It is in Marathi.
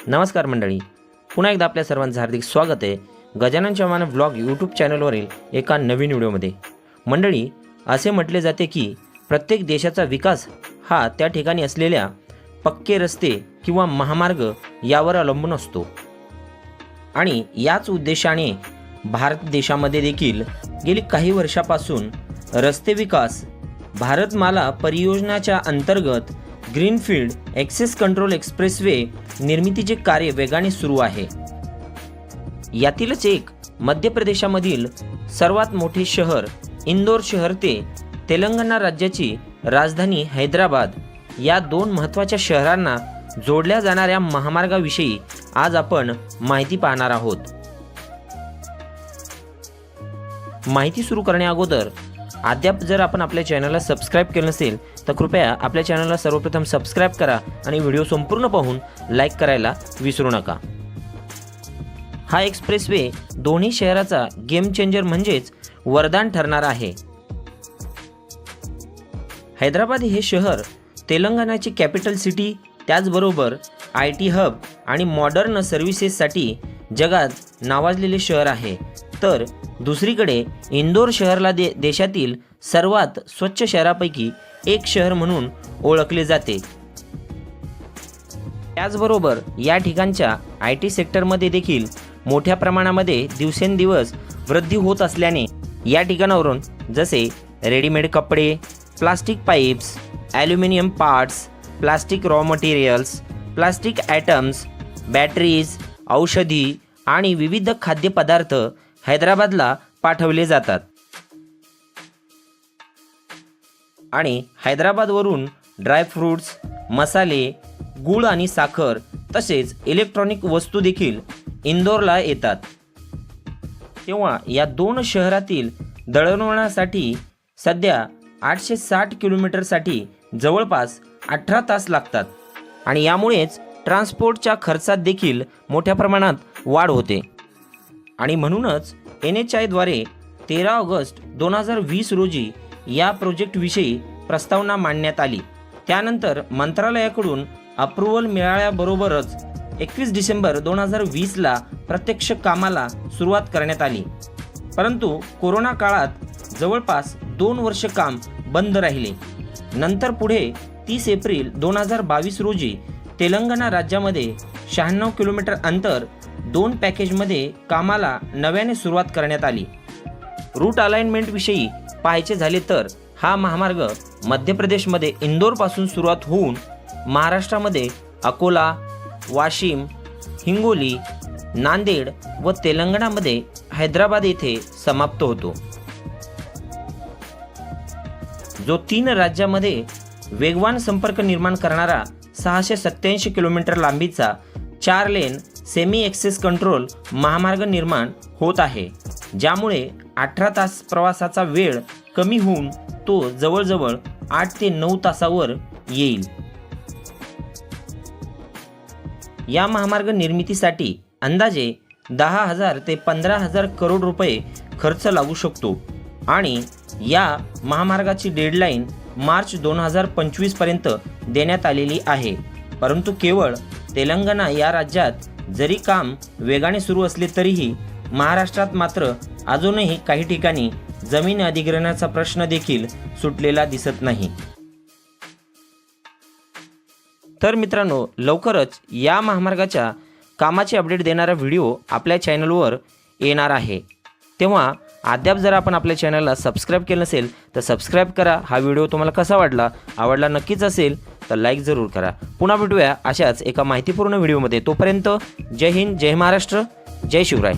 नमस्कार मंडळी, पुन्हा एकदा आपल्या सर्वांचं हार्दिक स्वागत आहे गजानन चव्हाण व्लॉग यूट्यूब चॅनलवरील एका नवीन व्हिडिओमध्ये। मंडळी, असे म्हटले जाते की प्रत्येक देशाचा विकास हा त्या ठिकाणी असलेल्या पक्के रस्ते किंवा महामार्ग यावर अवलंबून असतो आणि याच उद्देशाने भारत देशामध्ये देखील गेली काही वर्षापासून रस्ते विकास भारतमाला परियोजनाच्या अंतर्गत ग्रीनफील्ड ॲक्सेस कंट्रोल एक्सप्रेसवे निर्मितीचे कार्य वेगाने सुरू आहे। यातीलच एक मध्य प्रदेशामधील सर्वात मोठे शहर इंदोर शहर ते तेलंगणा राज्याची राजधानी हैदराबाद या दोन महत्त्वाच्या शहरांना जोडल्या जाणाऱ्या महामार्गाविषयी आज आपण माहिती पाहणार आहोत। माहिती सुरू करण्याअगोदर अद्याप जर आपण आपल्या चॅनलला सबस्क्राइब केलं नसेल तर कृपया आपल्या चॅनलला सर्वप्रथम सबस्क्राइब करा आणि व्हिडिओ संपूर्ण पाहून लाईक करायला विसरू नका। हा एक्सप्रेसवे दोन्ही शहराचा गेम चेंजर म्हणजेच वरदान ठरणार आहे। हैदराबाद हे शहर तेलंगणाची कॅपिटल सिटी, त्याचबरोबर IT हब आणि मॉडर्न सर्व्हिसेससाठी जगात नावाजलेले शहर आहे। तर दुसरीकडे इंदोर शहराला देशातील सर्वात स्वच्छ शहरापैकी एक शहर म्हणून ओळखले जाते। त्याचबरोबर या ठिकाणच्या IT सेक्टरमध्ये देखील मोठ्या प्रमाणामध्ये दिवसेंदिवस वृद्धी होत असल्याने या ठिकाणावरून जसे रेडीमेड कपडे, plastic pipes, aluminium parts, plastic raw materials, plastic items, batteries, औषधी आणि विविध खाद्यपदार्थ हैदराबादला पाठवले जातात आणि हैदराबादवरून ड्रायफ्रूट्स, मसाले, गूळ आणि साखर तसेच इलेक्ट्रॉनिक वस्तू देखील इंदोरला येतात। तेव्हा या दोन शहरातील दळणवळणासाठी सध्या 860 किलोमीटरसाठी जवळपास 18 तास लागतात आणि यामुळेच ट्रान्सपोर्टच्या खर्चात देखील मोठ्या प्रमाणात वाढ होते आणि म्हणूनच NHI द्वारे 13 ऑगस्ट 2020 रोजी या प्रोजेक्टविषयी प्रस्तावना मांडण्यात आली। त्यानंतर मंत्रालयाकडून अप्रूव्हल मिळाल्याबरोबरच 21 डिसेंबर 2020ला प्रत्यक्ष कामाला सुरुवात करण्यात आली। परंतु कोरोना काळात जवळपास 2 वर्ष काम बंद राहिले। नंतर पुढे 30 एप्रिल 2022 रोजी तेलंगणा राज्यामध्ये 96 किलोमीटर अंतर 2 पॅकेजमध्ये कामाला नव्याने सुरुवात करण्यात आली। रूट अलाइनमेंट विषयी पाहायचे झाले तर हा महामार्ग मध्य प्रदेशमध्ये इंदोरपासून सुरुवात होऊन महाराष्ट्रामध्ये अकोला, वाशिम, हिंगोली, नांदेड व तेलंगणामध्ये हैदराबाद येथे समाप्त होतो। जो 3 राज्यामध्ये वेगवान संपर्क निर्माण करणारा 687 किलोमीटर लांबीचा 4 लेन सेमी ॲक्सेस कंट्रोल महामार्ग निर्माण होत आहे, ज्यामुळे 18 तास प्रवासाचा वेळ कमी होऊन तो जवळजवळ 8 ते 9 तासावर येईल। या महामार्ग निर्मितीसाठी अंदाजे 10,000 ते 15,000 करोड रुपये खर्च लागू शकतो आणि या महामार्गाची डेडलाईन मार्च 2025 पर्यंत देण्यात आलेली आहे। परंतु केवळ तेलंगणा या राज्यात जरी काम वेगाने सुरू असले तरीही महाराष्ट्रात मात्र अजूनही काही ठिकाणी जमीन अधिग्रहणाचा प्रश्न देखील सुटलेला दिसत नाही। तर मित्रांनो, लवकरच या महामार्गाच्या कामाची अपडेट देणारा व्हिडिओ आपल्या चॅनलवर येणार आहे। तेव्हा अद्याप जर आपण आपल्या चॅनलला सबस्क्राइब केलं नसेल तर सबस्क्राइब करा। हा व्हिडिओ तुम्हाला कसा वाटला? आवडला नक्कीच असेल तर लाईक जरूर करा। पुन्हा भेटूया अशाच एका माहितीपूर्ण व्हिडिओमध्ये। तोपर्यंत जय हिंद, जय महाराष्ट्र, जय शिवराय।